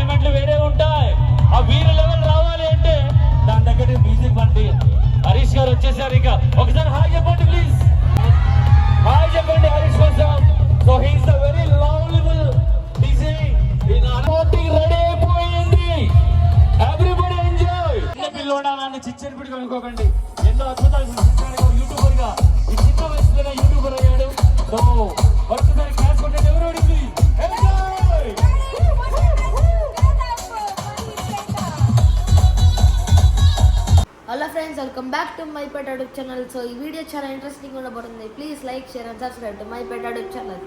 ఎంజాయ్మెంట్లు వేరే ఉంటాయి. ఆ వీర లెవెల్ రావాలి అంటే దాని దగ్గర మ్యూజిక్ బండి. హరీష్ గారు వచ్చేసారు. ఇంకా ఒకసారి హాయ్ చెప్పండి ప్లీజ్. హాయ్ చెప్పండి హరీష్ కోసం. So he's the very lovable DJ. Ready అయిపోయింది. Everybody enjoy. చిన్న పిల్లోడా నన్ను చిచ్చని పిడికి అనుకోకండి. ఎన్నో అద్భుతాలు సృష్టించాడు యూట్యూబర్ గా. ఈ చిన్న వయసులోనే యూట్యూబర్ అయ్యాడు. సో ఒకసారి క్లాస్ కొట్టండి ఎవరు please. Enjoy. Hello friends, welcome back to my pet YouTube channel. So ఈ వీడియో చాలా ఇంట్రెస్టింగ్ ఉండబోతుంది. Please like, share and subscribe to my pet YouTube channel.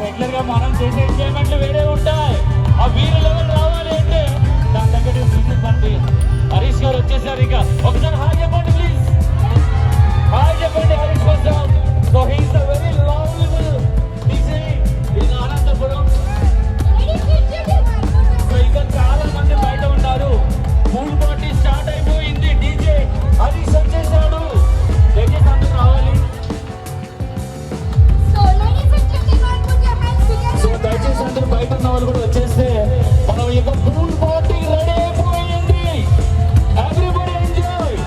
Regular గా మనం చేసే ఎంజాయ్మెంట్లు వేరే ఉంటాయి. ఆ వీర లెవెల్ రావాలి అంటే దాని దగ్గర మ్యూజిక్ బండి. హరీష్ గారు వచ్చేసారు. ఇంకా ఒకసారి హాయ్ చెప్పండి ప్లీజ్. హాయ్ చెప్పండి హరీష్ కోసం. So he's the very lovable DJ in Anantapuram. So ఇంకా చాలా మంది బయట ఉన్నారు. పూల్ పార్టీ స్టార్ట్ అయిపోయింది. డీజే హరీష్ వచ్చేసాడు. దయచేసి అందరూ రావాలి. సో దయచేసి అందరూ బయట ఉన్న వాళ్ళు కూడా వచ్చేస్తే మనం ఇక పూల్ పార్టీ రెడీ అయిపోయింది. Everybody enjoy.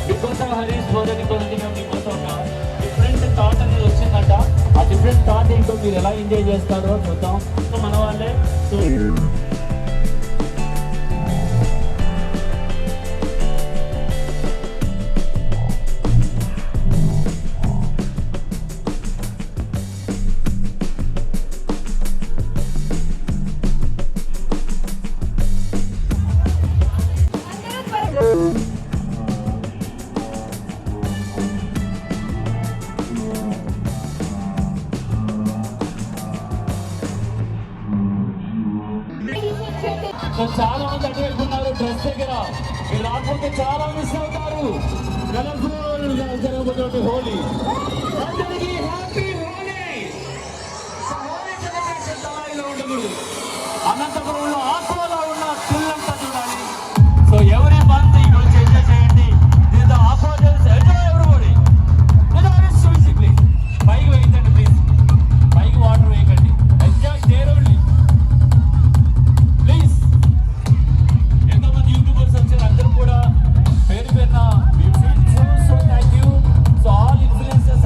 Because of Harish Bhojan కోసం మేము మీకోసం ఒక డిఫరెంట్ థాట్ అనేది వచ్చిందంట. ఆ డిఫరెంట్ థాట్ ఏంటో మీరు ఎలా ఎంజాయ్ చేస్తారో చూద్దాం. సో మన వాళ్ళే చాలా మంది అటువైపున్నారు. డ్రెస్ దగ్గర మీరు రాకపోతే చాలా మిస్ అవుతారు. కలర్ఫుల్ జరగబోతుంది హోలీ. అందరికీ హ్యాపీ హోలీ. హోలీ సెలబ్రేషన్ తలాయిలో ఉండకూడదు. అనంతపురంలో ఆత్మలో ఉన్న పిల్లంతా చూడాలి. సో ఎవరి బంత్ ఈరోజు ఎంజాయ్ చేయండి. దీంతో ఆపోజిట్స్ ఎంజాయ్ ఎవరిబడి. ప్లీజ్ పైకి వేయించండి. ప్లీజ్ పైకి వాటర్ వేయకండి. ఎంజాయ్ చేయండి ప్లీజ్. ఎంతోమంది యూట్యూబర్స్ వచ్చారు. అందరూ కూడా పేరు పేరున so thank you. So all influencers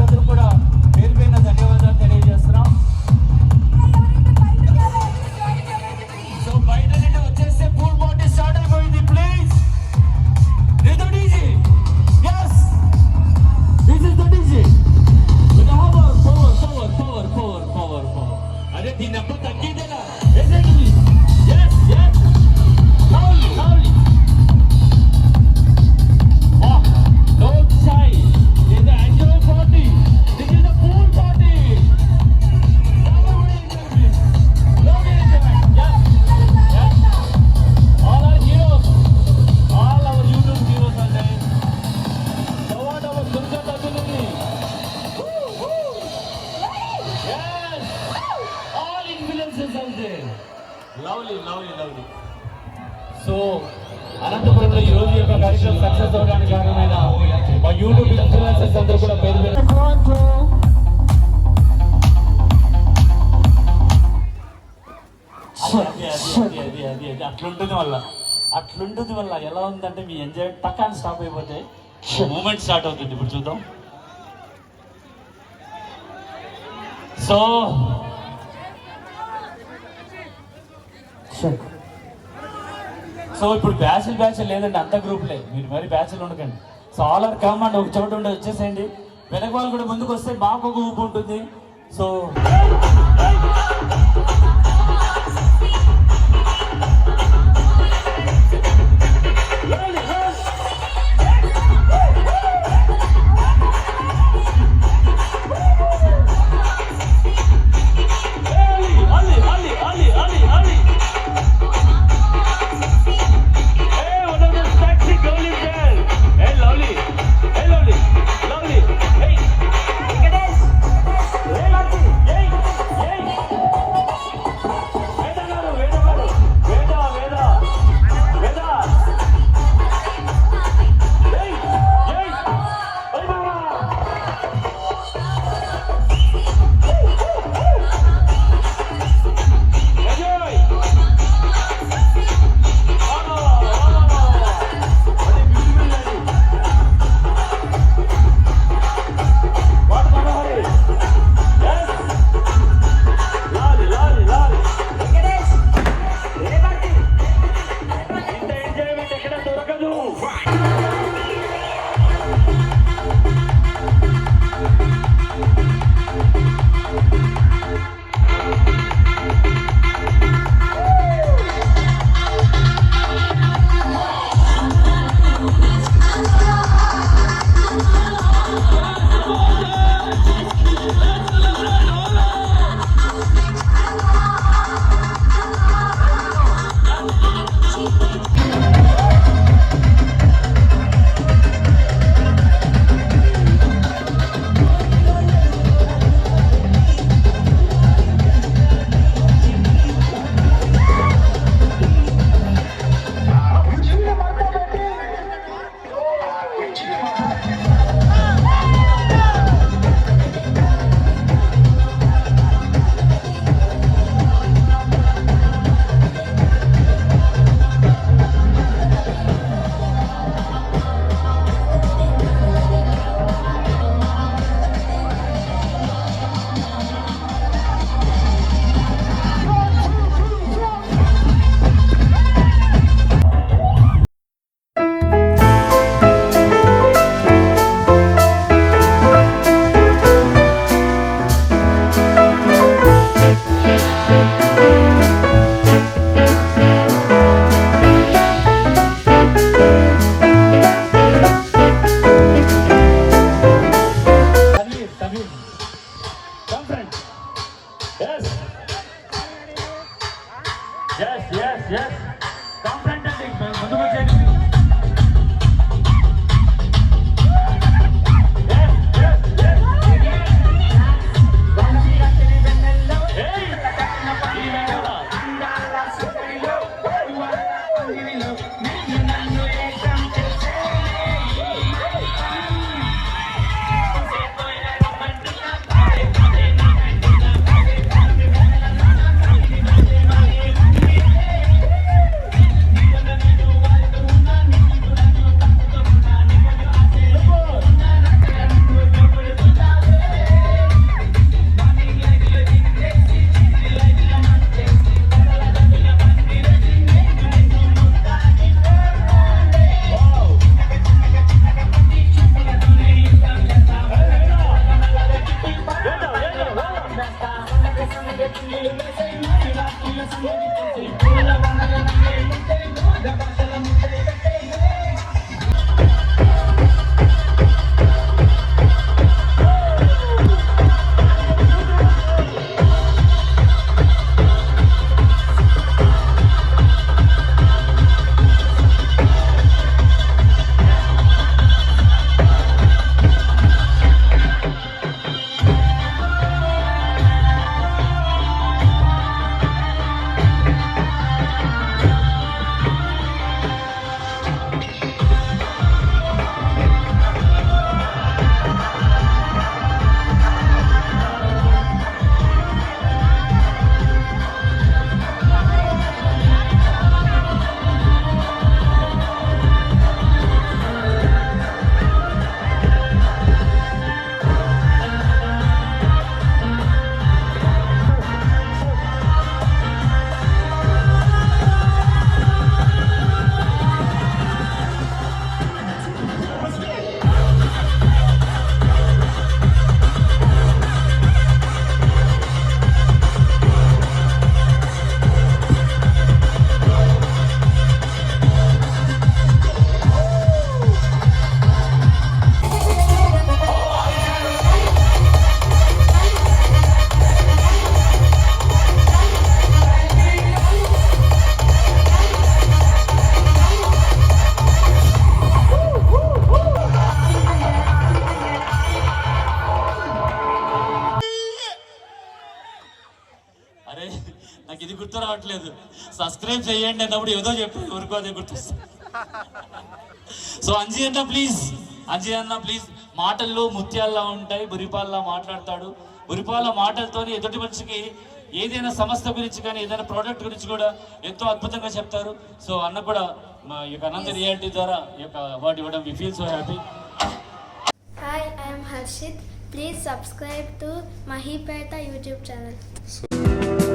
success అవడానికి కారణమైన మా యూట్యూబ్ ఇన్ఫ్లుయెన్సర్స్ అందరూ కూడా పేరు పేరు అది అట్లుంటుంది వల్ల ఎలా ఉందంటే మీ ఎంజాయ్ టకాన్ని స్టాప్ అయిపోతే మూమెంట్ స్టార్ట్ అవుతుంది. ఇప్పుడు చూద్దాం. సో ఇప్పుడు బ్యాచ్ లేదండి, అంత గ్రూప్లే. మీరు మరి బ్యాచ్లు ఉండకండి. So all are come and ఒక చోట ఉండి వచ్చేసేయండి. వెనక వాళ్ళు కూడా ముందుకు వస్తే మాకు ఒక ఊపు ఉంటుంది. సో గుర్తురావట్లేదు. సబ్స్క్రైబ్ చేయండి అన్నప్పుడు ఏదో చెప్పి ఎవరికో అదే గుర్తొస్తుంది. సో అంజీ అన్న ప్లీజ్ మాటల్లో ముత్యాల్లా ఉంటాయి, బురిపాల్లా మాట్లాడతాడు. బురిపాల మాటలతోని ఎదుటి మనిషికి ఏదైనా సంస్థ గురించి కానీ ఏదైనా ప్రోడక్ట్ గురించి కూడా ఎంతో అద్భుతంగా చెప్తారు. సో అన్న కూడా మా ఈ యొక్క అనంత రియాలిటీ ద్వారా ఈ యొక్క అవార్డు ఇవ్వడం we feel so happy. Hi, I am Harshit. Please subscribe to Mahipeta YouTube channel.